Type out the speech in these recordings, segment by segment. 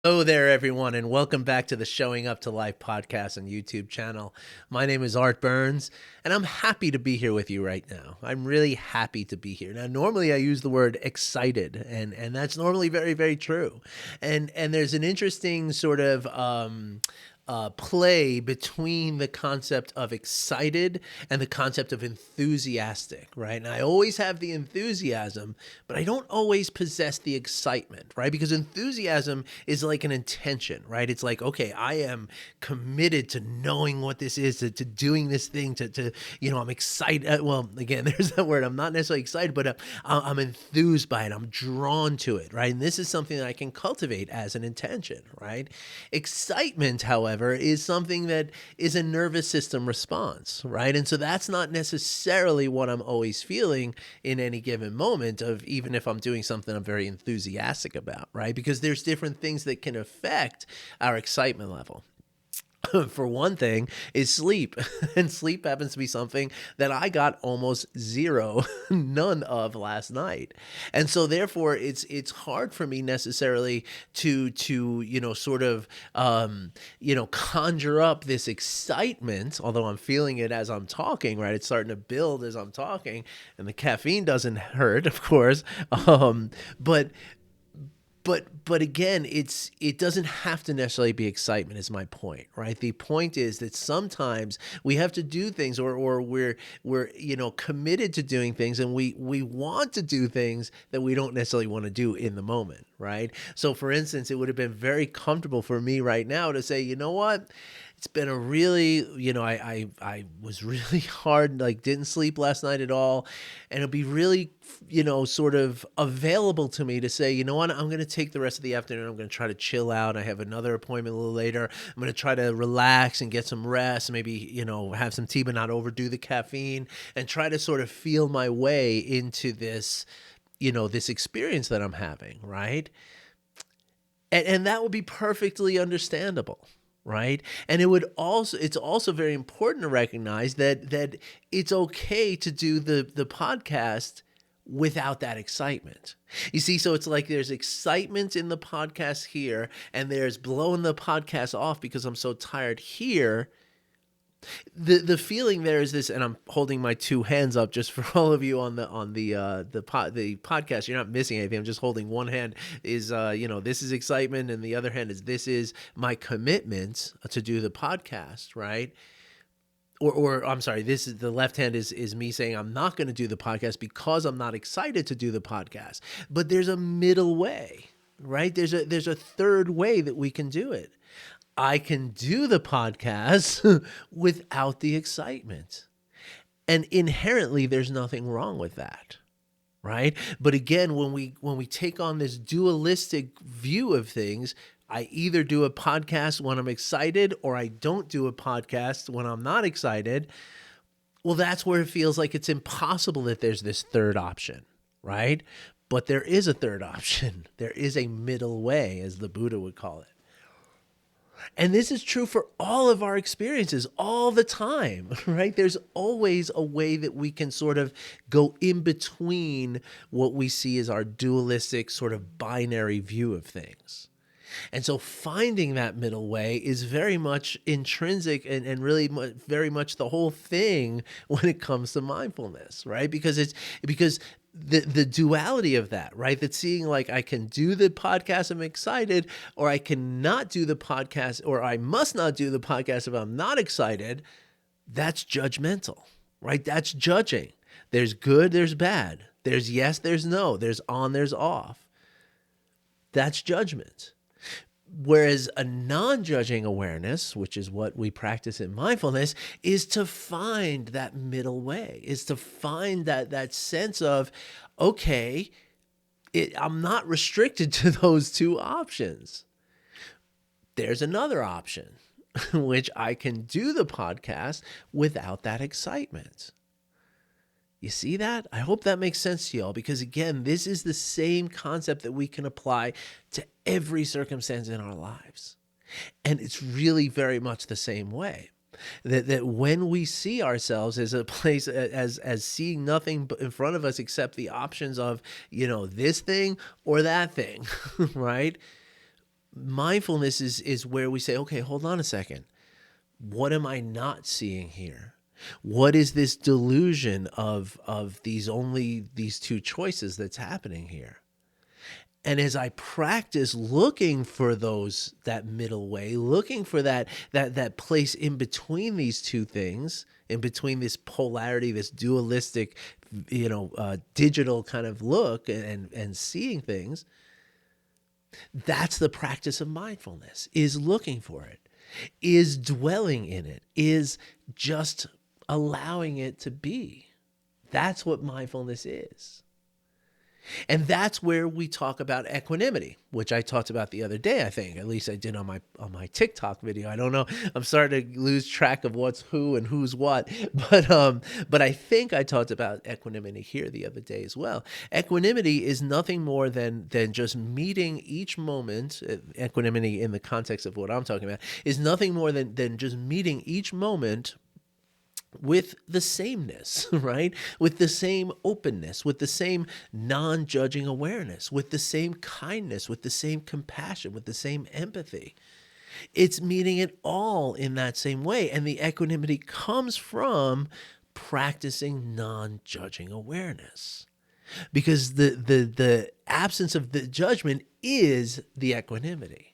Hello there, everyone, and welcome back to the Showing Up to Life podcast and YouTube channel. My name is Art Burns, and I'm happy to be here with you right now. I'm really happy to be here. Now, normally I use the word excited, and that's normally very, very true. And there's an interesting sort of play between the concept of excited and the concept of enthusiastic, right? And I always have the enthusiasm, but I don't always possess the excitement, right? Because enthusiasm is like an intention, right? It's like, okay, I am committed to knowing what this is, to doing this thing, I'm excited. Well, again, there's that word. I'm not necessarily excited, but I'm enthused by it. I'm drawn to it, right? And this is something that I can cultivate as an intention, right? Excitement, however, is something that is a nervous system response, right? And so that's not necessarily what I'm always feeling in any given moment of even if I'm doing something I'm very enthusiastic about, right? Because there's different things that can affect our excitement level. For one thing is sleep. And sleep happens to be something that I got almost zero, none of last night. And so therefore it's hard for me necessarily to conjure up this excitement, although I'm feeling it as I'm talking, right? It's starting to build as I'm talking, and the caffeine doesn't hurt, of course. But but again, it doesn't have to necessarily be excitement is my point, right? The point is that sometimes we have to do things or we're committed to doing things, and we want to do things that we don't necessarily want to do in the moment, right? So for instance, it would have been very comfortable for me right now to say, you know what? It's been a really, I was really hard, like didn't sleep last night at all. And it'll be really, sort of available to me to say, you know what, I'm going to take the rest of the afternoon. I'm going to try to chill out. I have another appointment a little later. I'm going to try to relax and get some rest, maybe, have some tea, but not overdo the caffeine and try to sort of feel my way into this, this experience that I'm having. Right. And that would be perfectly understandable, right? And it's also very important to recognize that it's okay to do the podcast without that excitement. You see, so it's like there's excitement in the podcast here, and there's blowing the podcast off because I'm so tired here. The feeling there is this, and I'm holding my two hands up just for all of you on the podcast. You're not missing anything. I'm just holding one hand is this is excitement, and the other hand is this is my commitment to do the podcast, right? Or I'm sorry, this is the left hand is me saying I'm not going to do the podcast because I'm not excited to do the podcast. But there's a middle way, right? There's a third way that we can do it. I can do the podcast without the excitement. And inherently there's nothing wrong with that. Right? But again, when we take on this dualistic view of things, I either do a podcast when I'm excited or I don't do a podcast when I'm not excited. Well, that's where it feels like it's impossible that there's this third option, right? But there is a third option. There is a middle way, as the Buddha would call it. And this is true for all of our experiences all the time, right? There's always a way that we can sort of go in between what we see as our dualistic sort of binary view of things. And so finding that middle way is very much intrinsic and really very much the whole thing when it comes to mindfulness, right? Because the duality of that, right? That seeing like I can do the podcast, I'm excited, or I cannot do the podcast, or I must not do the podcast if I'm not excited, that's judgmental, right? That's judging. There's good, there's bad. There's yes, there's no. There's on, there's off. That's judgment. Whereas a non-judging awareness, which is what we practice in mindfulness, is to find that middle way, is to find that sense of, okay, I'm not restricted to those two options. There's another option, which I can do the podcast without that excitement. You see that? I hope that makes sense to y'all because, again, this is the same concept that we can apply to every circumstance in our lives. And it's really very much the same way. That when we see ourselves as a place, as seeing nothing in front of us except the options of, this thing or that thing, right? Mindfulness is where we say, okay, hold on a second. What am I not seeing here? What is this delusion of these two choices that's happening here? And as I practice looking for that middle way, looking for that place in between these two things, in between this polarity, this dualistic, digital kind of look and seeing things, that's the practice of mindfulness, is looking for it, is dwelling in it, is just allowing it to be. That's what mindfulness is. And that's where we talk about equanimity, which I talked about the other day, I think. At least I did on my TikTok video. I don't know. I'm starting to lose track of what's who and who's what. But I think I talked about equanimity here the other day as well. Equanimity is nothing more than just meeting each moment. Equanimity in the context of what I'm talking about is nothing more than just meeting each moment with the sameness, right? With the same openness, with the same non-judging awareness, with the same kindness, with the same compassion, with the same empathy. It's meeting it all in that same way. And the equanimity comes from practicing non-judging awareness. Because the absence of the judgment is the equanimity.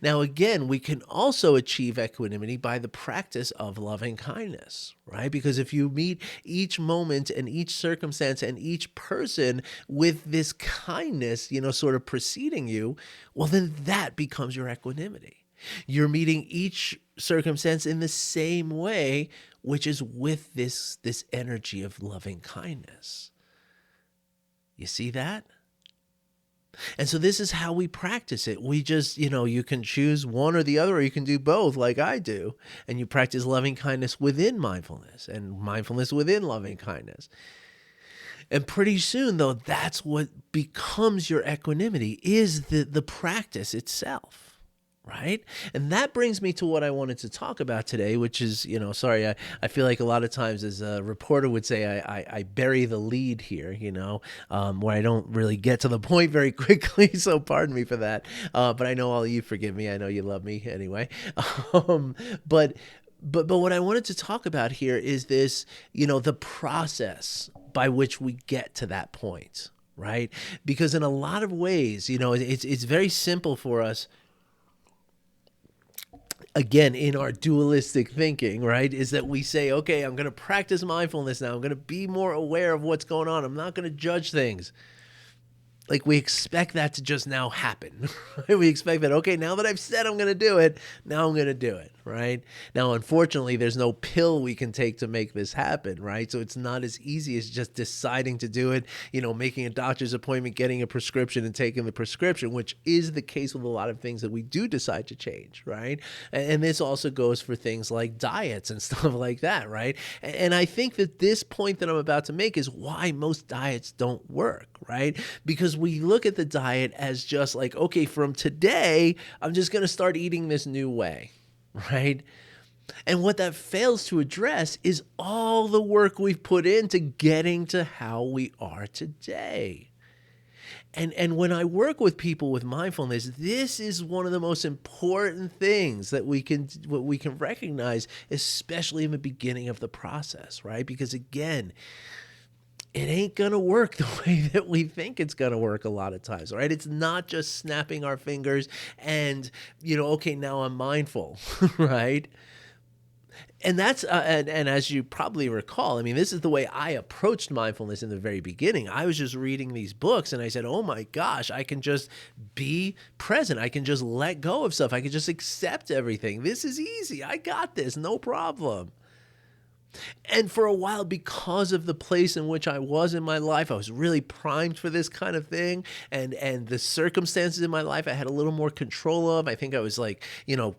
Now, again, we can also achieve equanimity by the practice of loving kindness, right? Because if you meet each moment and each circumstance and each person with this kindness, sort of preceding you, well, then that becomes your equanimity. You're meeting each circumstance in the same way, which is with this energy of loving kindness. You see that? And so this is how we practice it. We just, you can choose one or the other, or you can do both like I do. And you practice loving kindness within mindfulness and mindfulness within loving kindness. And pretty soon, though, that's what becomes your equanimity, is the practice itself. Right? And that brings me to what I wanted to talk about today, which is, sorry, I feel like a lot of times, as a reporter would say, I bury the lead here, where I don't really get to the point very quickly. So pardon me for that. But I know all of you forgive me. I know you love me anyway. But what I wanted to talk about here is this, the process by which we get to that point, right? Because in a lot of ways, it's very simple for us, again, in our dualistic thinking, right, is that we say, okay, I'm going to practice mindfulness now. I'm going to be more aware of what's going on. I'm not going to judge things. Like, we expect that to just now happen. We expect that, okay, now that I've said I'm going to do it, now I'm going to do it, right? Now, unfortunately, there's no pill we can take to make this happen, right? So it's not as easy as just deciding to do it, making a doctor's appointment, getting a prescription, and taking the prescription, which is the case with a lot of things that we do decide to change, right? And this also goes for things like diets and stuff like that, right? And I think that this point that I'm about to make is why most diets don't work, right? Because we look at the diet as just like, okay, from today, I'm just going to start eating this new way, right? And what that fails to address is all the work we've put into getting to how we are today. And when I work with people with mindfulness, this is one of the most important things that we can recognize, especially in the beginning of the process, right? Because again, it ain't going to work the way that we think it's going to work a lot of times, right? It's not just snapping our fingers and, okay, now I'm mindful, right? And that's, and as you probably recall, I mean, this is the way I approached mindfulness in the very beginning. I was just reading these books and I said, oh my gosh, I can just be present. I can just let go of stuff. I can just accept everything. This is easy. I got this, no problem. And for a while, because of the place in which I was in my life, I was really primed for this kind of thing. And the circumstances in my life, I had a little more control of. I think I was like,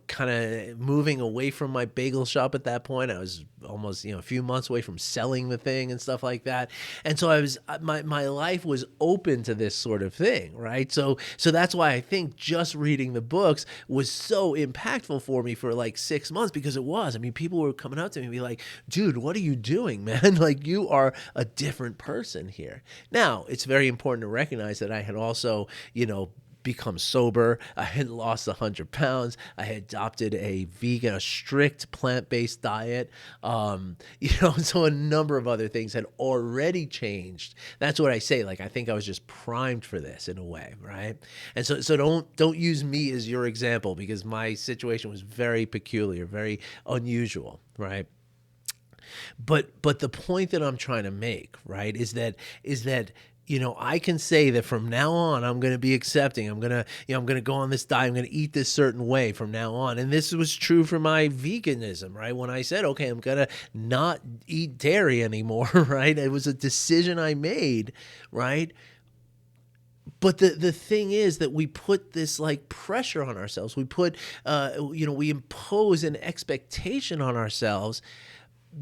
kind of moving away from my bagel shop at that point. I was almost, a few months away from selling the thing and stuff like that. And so my life was open to this sort of thing, right? So that's why I think just reading the books was so impactful for me for like 6 months, because it was. I mean, people were coming up to me and be like, dude, what are you doing, man? Like, you are a different person here. Now, it's very important to recognize that I had also, become sober. I had lost 100 pounds. I had adopted a strict plant-based diet. So a number of other things had already changed. That's what I say. Like, I think I was just primed for this in a way, right? And so don't use me as your example, because my situation was very peculiar, very unusual, right? But the point that I'm trying to make, right, is that I can say that from now on I'm going to be accepting. I'm going to go on this diet. I'm going to eat this certain way from now on. And this was true for my veganism, right? When I said, okay, I'm going to not eat dairy anymore, right? It was a decision I made, right? But the thing is that we put this like pressure on ourselves. We put, we impose an expectation on ourselves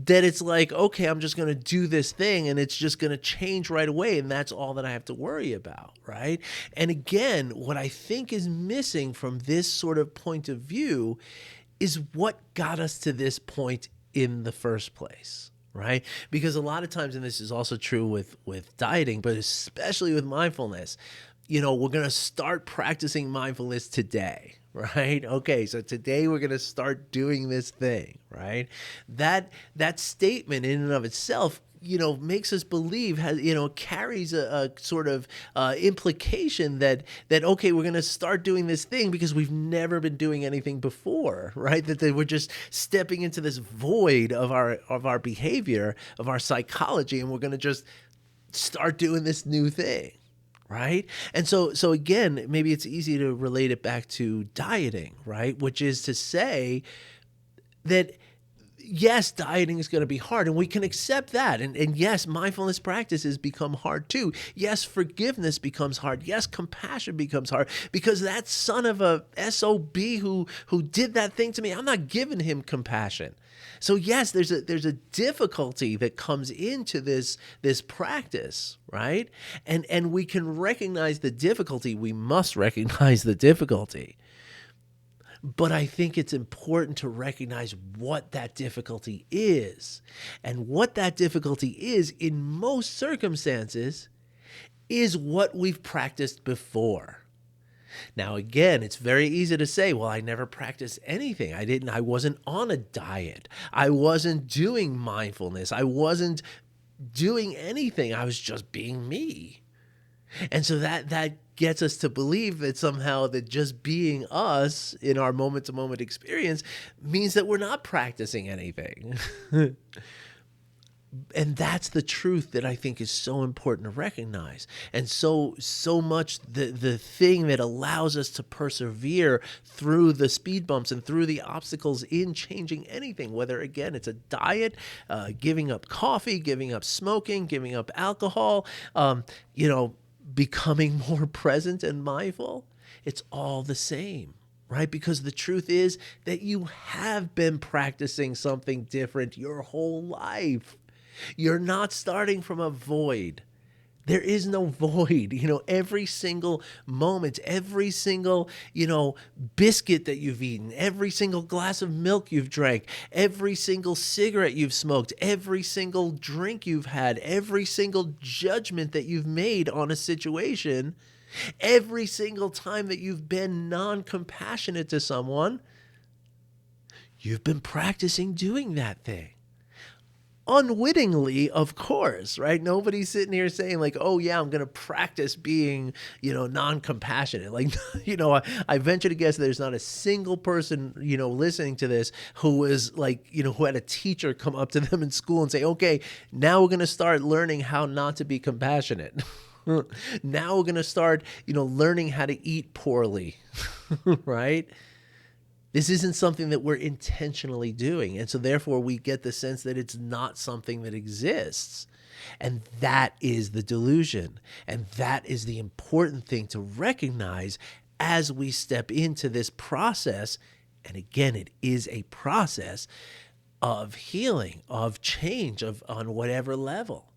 that it's like, okay, I'm just going to do this thing and it's just going to change right away. And that's all that I have to worry about, right? And again, what I think is missing from this sort of point of view is what got us to this point in the first place, right? Because a lot of times, and this is also true with dieting, but especially with mindfulness, we're going to start practicing mindfulness today, right? Okay, so today we're going to start doing this thing, right? That statement in and of itself, makes us believe, carries a sort of implication that okay, we're going to start doing this thing because we've never been doing anything before, right? That we're just stepping into this void of our behavior, of our psychology, and we're going to just start doing this new thing. Right. And so again, maybe it's easy to relate it back to dieting, right? Which is to say that, yes, dieting is going to be hard, and we can accept that. And yes, mindfulness practices become hard too. Yes, forgiveness becomes hard. Yes, compassion becomes hard, because that son of a SOB who did that thing to me, I'm not giving him compassion. So yes, there's a difficulty that comes into this practice, right? And we can recognize the difficulty. We must recognize the difficulty. But I think it's important to recognize what that difficulty is. And what that difficulty is, in most circumstances, is what we've practiced before. Now, again, it's very easy to say, well, I never practiced anything. I wasn't on a diet. I wasn't doing mindfulness. I wasn't doing anything. I was just being me. And so that gets us to believe that somehow that just being us in our moment-to-moment experience means that we're not practicing anything. And that's the truth that I think is so important to recognize. And so much the thing that allows us to persevere through the speed bumps and through the obstacles in changing anything, whether, again, it's a diet, giving up coffee, giving up smoking, giving up alcohol, becoming more present and mindful, it's all the same. Right? Because the truth is that you have been practicing something different your whole life. You're not starting from a void. There is no void. Every single moment, every single, biscuit that you've eaten, every single glass of milk you've drank, every single cigarette you've smoked, every single drink you've had, every single judgment that you've made on a situation, every single time that you've been non-compassionate to someone, you've been practicing doing that thing. Unwittingly, of course, right? Nobody's sitting here saying like, oh yeah, I'm going to practice being, non-compassionate. Like, I venture to guess there's not a single person, listening to this who is like, who had a teacher come up to them in school and say, okay, now we're going to start learning how not to be compassionate. Now we're going to start, learning how to eat poorly, right? This isn't something that we're intentionally doing. And so therefore we get the sense that it's not something that exists. And that is the delusion. And that is the important thing to recognize as we step into this process. And again, it is a process of healing, of change, on whatever level.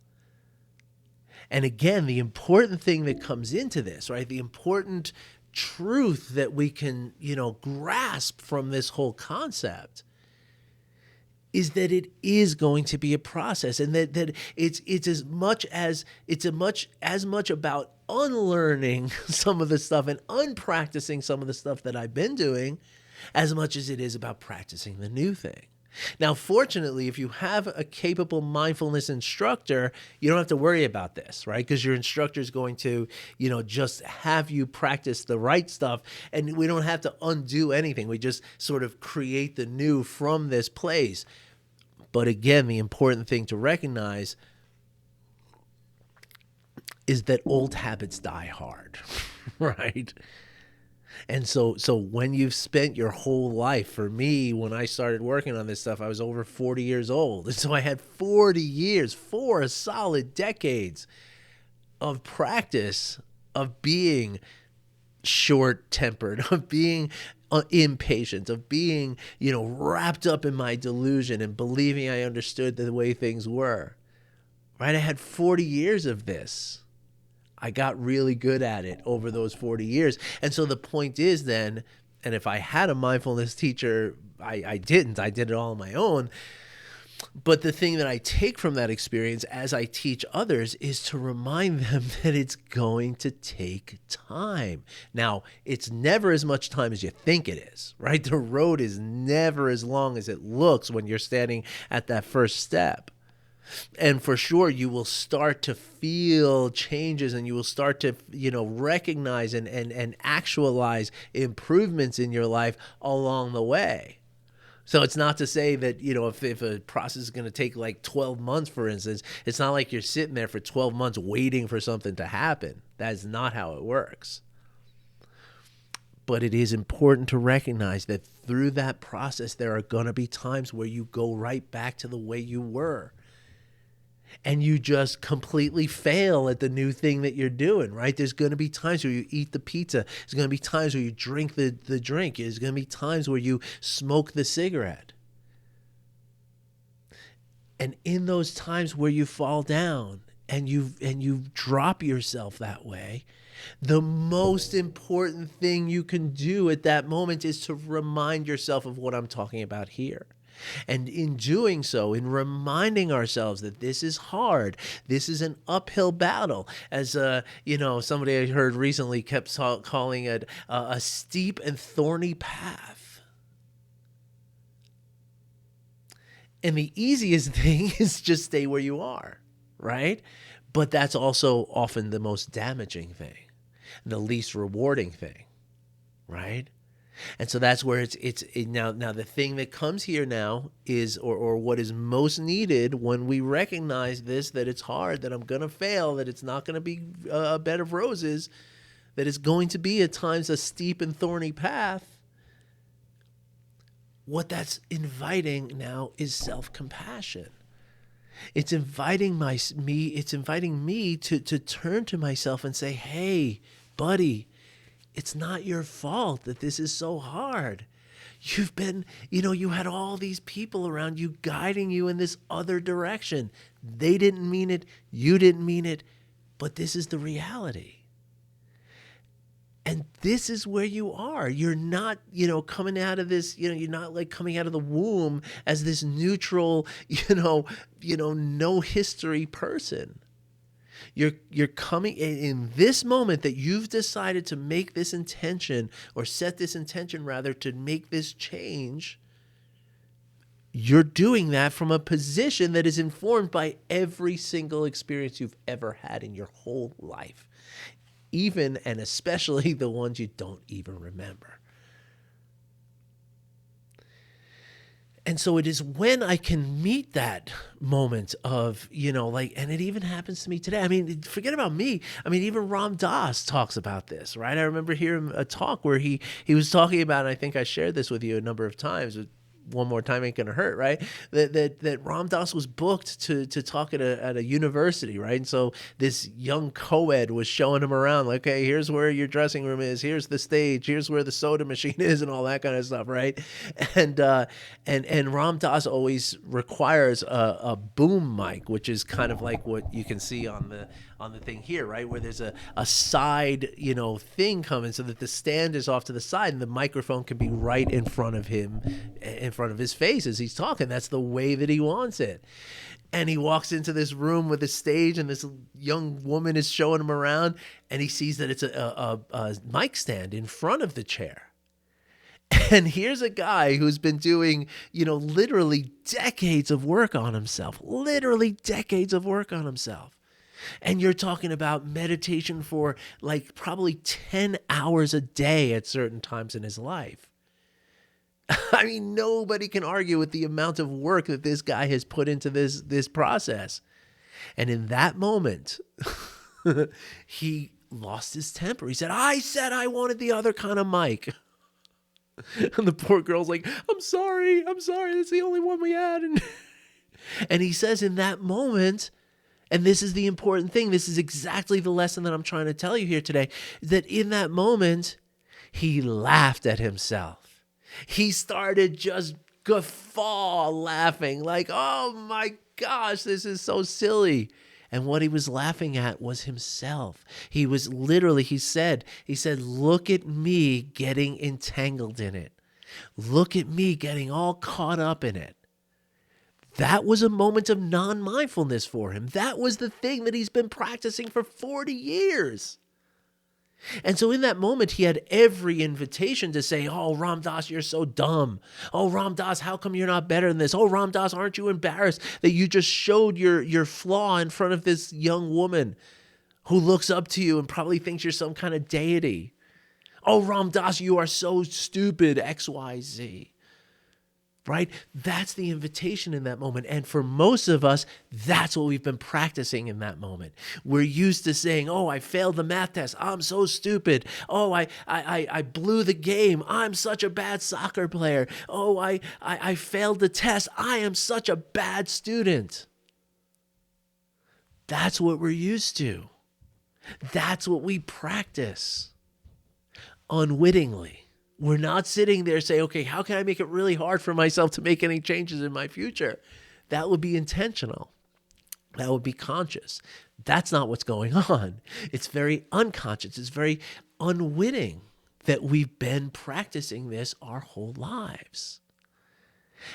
And again, the important thing that comes into this, right? The important truth that we can, grasp from this whole concept is that it is going to be a process, and that it's as much about unlearning some of the stuff and unpracticing some of the stuff that I've been doing as much as it is about practicing the new thing. Now, fortunately, if you have a capable mindfulness instructor, you don't have to worry about this, right? Because your instructor is going to, just have you practice the right stuff, and we don't have to undo anything. We just sort of create the new from this place. But again, the important thing to recognize is that old habits die hard, right? And so when you've spent your whole life, for me, when I started working on this stuff, I was over 40 years old. And so I had 40 years, 4 solid decades of practice of being short-tempered, of being impatient, of being, wrapped up in my delusion and believing I understood the way things were, right? I had 40 years of this. I got really good at it over those 40 years. And so the point is then, and if I had a mindfulness teacher, I didn't. I did it all on my own. But the thing that I take from that experience as I teach others is to remind them that it's going to take time. Now, it's never as much time as you think it is, right? The road is never as long as it looks when you're standing at that first step. And for sure, you will start to feel changes, and you will start to, recognize and actualize improvements in your life along the way. So it's not to say that, if a process is going to take like 12 months, for instance, it's not like you're sitting there for 12 months waiting for something to happen. That is not how it works. But it is important to recognize that through that process, there are going to be times where you go right back to the way you were. And you just completely fail at the new thing that you're doing, right? There's going to be times where you eat the pizza. There's going to be times where you drink the drink. There's going to be times where you smoke the cigarette. And in those times where you fall down and you drop yourself that way, the most important thing you can do at that moment is to remind yourself of what I'm talking about here. And in doing so, in reminding ourselves that this is hard, this is an uphill battle, as somebody I heard recently kept calling it a steep and thorny path. And the easiest thing is just stay where you are, right? But that's also often the most damaging thing, the least rewarding thing, right? And so that's where it's now the thing that comes here now is, or what is most needed when we recognize this, that it's hard, that I'm going to fail, that it's not going to be a bed of roses, that it's going to be at times a steep and thorny path. What that's inviting now is self-compassion. It's inviting me to turn to myself and say, hey, buddy, it's not your fault that this is so hard. You've been, you had all these people around you guiding you in this other direction. They didn't mean it. You didn't mean it. But this is the reality. And this is where you are. You're not, coming out of this, you're not like coming out of the womb as this neutral, no history person. You're coming in this moment that you've decided to make this intention, or set this intention rather, to make this change. You're doing that from a position that is informed by every single experience you've ever had in your whole life, even and especially the ones you don't even remember. And so it is when I can meet that moment of, and it even happens to me today. I mean, forget about me. I mean, even Ram Dass talks about this, right? I remember hearing a talk where he was talking about, and I think I shared this with you a number of times, one more time ain't gonna hurt, right? That Ram Dass was booked to talk at a university, right? And so this young co-ed was showing him around, like, okay, here's where your dressing room is, here's the stage, here's where the soda machine is, and all that kind of stuff, right? And Ram Dass always requires a boom mic, which is kind of like what you can see on on the thing here, right? Where there's a side, thing coming so that the stand is off to the side and the microphone can be right in front of him, in front of his face as he's talking. That's the way that he wants it. And he walks into this room with a stage, and this young woman is showing him around, and he sees that it's a mic stand in front of the chair. And here's a guy who's been doing, literally decades of work on himself, And you're talking about meditation for like probably 10 hours a day at certain times in his life. I mean, nobody can argue with the amount of work that this guy has put into this process. And in that moment, he lost his temper. He said I wanted the other kind of mic. And the poor girl's like, I'm sorry. That's the only one we had. And he says in that moment, and this is the important thing, this is exactly the lesson that I'm trying to tell you here today, that in that moment, he laughed at himself. He started just guffaw laughing like, oh my gosh, this is so silly. And what he was laughing at was himself. He was literally, he said, look at me getting entangled in it. Look at me getting all caught up in it. That was a moment of non-mindfulness for him. That was the thing that he's been practicing for 40 years. And so in that moment, he had every invitation to say, oh, Ram Dass, you're so dumb. Oh, Ram Dass, how come you're not better than this? Oh, Ram Dass, aren't you embarrassed that you just showed your flaw in front of this young woman who looks up to you and probably thinks you're some kind of deity? Oh, Ram Dass, you are so stupid, XYZ. Right? That's the invitation in that moment. And for most of us, that's what we've been practicing in that moment. We're used to saying, oh, I failed the math test. I'm so stupid. Oh, I blew the game. I'm such a bad soccer player. Oh, I failed the test. I am such a bad student. That's what we're used to. That's what we practice unwittingly. We're not sitting there saying, okay, how can I make it really hard for myself to make any changes in my future? That would be intentional. That would be conscious. That's not what's going on. It's very unconscious. It's very unwitting that we've been practicing this our whole lives.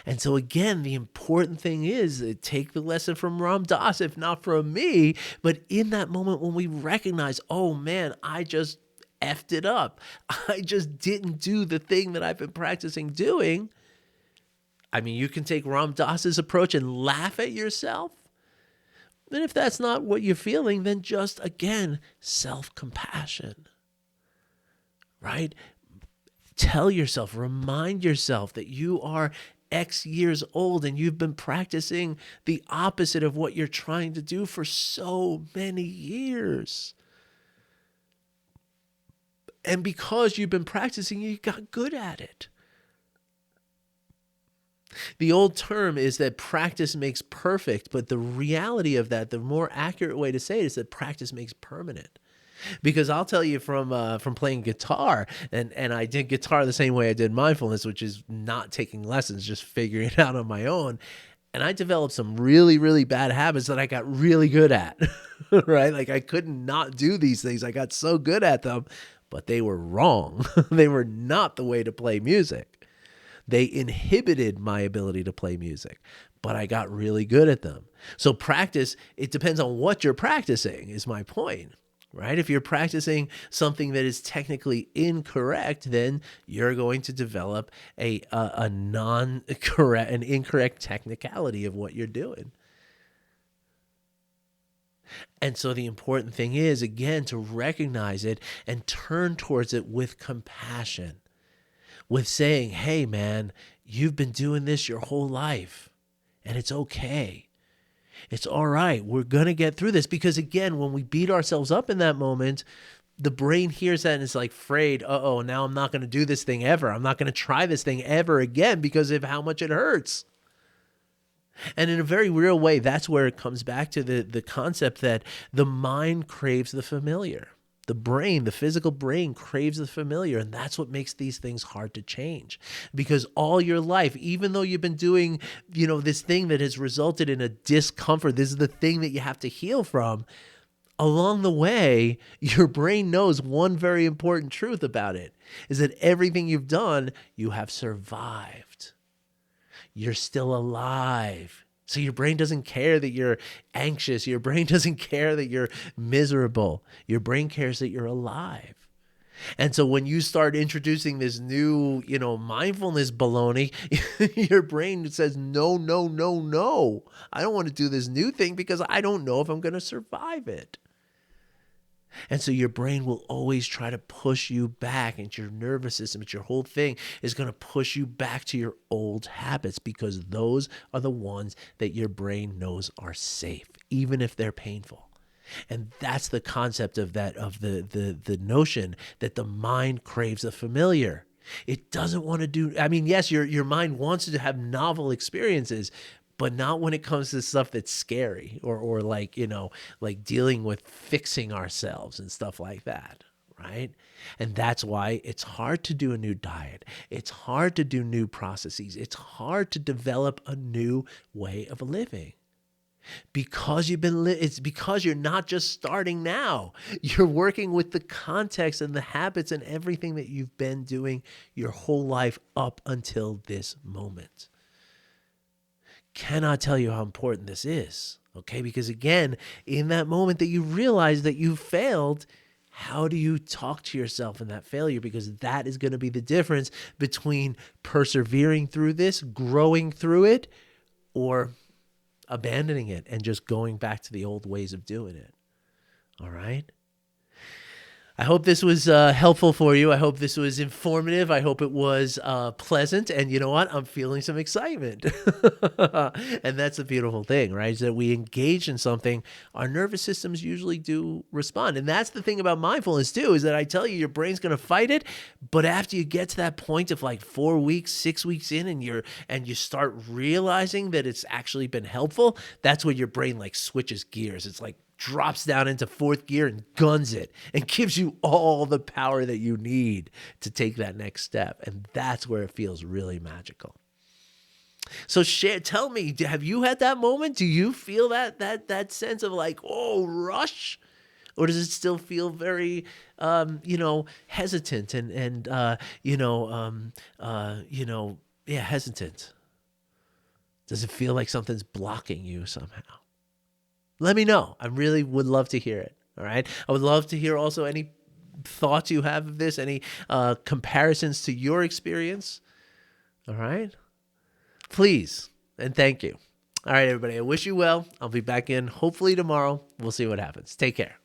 And so again, the important thing is take the lesson from Ram Dass, if not from me, but in that moment when we recognize, oh man, I just effed it up. I just didn't do the thing that I've been practicing doing. I mean, you can take Ram Dass's approach and laugh at yourself. And if that's not what you're feeling, then just, again, self-compassion, right? Tell yourself, remind yourself that you are X years old and you've been practicing the opposite of what you're trying to do for so many years. And because you've been practicing, you got good at it. The old term is that practice makes perfect, but the reality of that, the more accurate way to say it is that practice makes permanent. Because I'll tell you from playing guitar, and I did guitar the same way I did mindfulness, which is not taking lessons, just figuring it out on my own. And I developed some really, really bad habits that I got really good at, right? Like I couldn't not do these things. I got so good at them. But they were wrong. They were not the way to play music. They inhibited my ability to play music, but I got really good at them. So practice, it depends on what you're practicing, is my point, right? If you're practicing something that is technically incorrect, then you're going to develop an incorrect technicality of what you're doing. And so the important thing is, again, to recognize it and turn towards it with compassion, with saying, hey, man, you've been doing this your whole life, and it's okay. It's all right. We're going to get through this. Because, again, when we beat ourselves up in that moment, the brain hears that and is like afraid, uh-oh, now I'm not going to do this thing ever. I'm not going to try this thing ever again because of how much it hurts. And in a very real way, that's where it comes back to the concept that the mind craves the familiar. The brain, the physical brain craves the familiar, and that's what makes these things hard to change. Because all your life, even though you've been doing, this thing that has resulted in a discomfort, this is the thing that you have to heal from, along the way, your brain knows one very important truth about it is that everything you've done, you have survived. You're still alive. So your brain doesn't care that you're anxious. Your brain doesn't care that you're miserable. Your brain cares that you're alive. And so when you start introducing this new, mindfulness baloney, your brain says, no, no, no, no. I don't want to do this new thing because I don't know if I'm going to survive it. And so your brain will always try to push you back, and your nervous system, it's your whole thing is going to push you back to your old habits because those are the ones that your brain knows are safe, even if they're painful. And that's the concept of the notion that the mind craves the familiar. It doesn't want to do, yes, your mind wants to have novel experiences, but not when it comes to stuff that's scary or like, like dealing with fixing ourselves and stuff like that. Right. And that's why it's hard to do a new diet. It's hard to do new processes. It's hard to develop a new way of living. Because it's because you're not just starting now. You're working with the context and the habits and everything that you've been doing your whole life up until this moment. Cannot tell you how important this is, okay? Because again, in that moment that you realize that you failed, how do you talk to yourself in that failure? Because that is going to be the difference between persevering through this, growing through it, or abandoning it and just going back to the old ways of doing it. All right? I hope this was helpful for you. I hope this was informative. I hope it was pleasant. And you know what? I'm feeling some excitement. And that's the beautiful thing, right? Is that we engage in something, our nervous systems usually do respond. And that's the thing about mindfulness too, is that I tell you, your brain's going to fight it. But after you get to that point of like 4 weeks, 6 weeks in, and you start realizing that it's actually been helpful, that's when your brain like switches gears. It's like, drops down into fourth gear and guns it and gives you all the power that you need to take that next step. And that's where it feels really magical. So tell me, have you had that moment? Do you feel that sense of like, oh, rush? Or does it still feel very, hesitant and hesitant? Does it feel like something's blocking you somehow? Let me know. I really would love to hear it. All right. I would love to hear also any thoughts you have of this, any comparisons to your experience. All right. Please. And thank you. All right, everybody. I wish you well. I'll be back in hopefully tomorrow. We'll see what happens. Take care.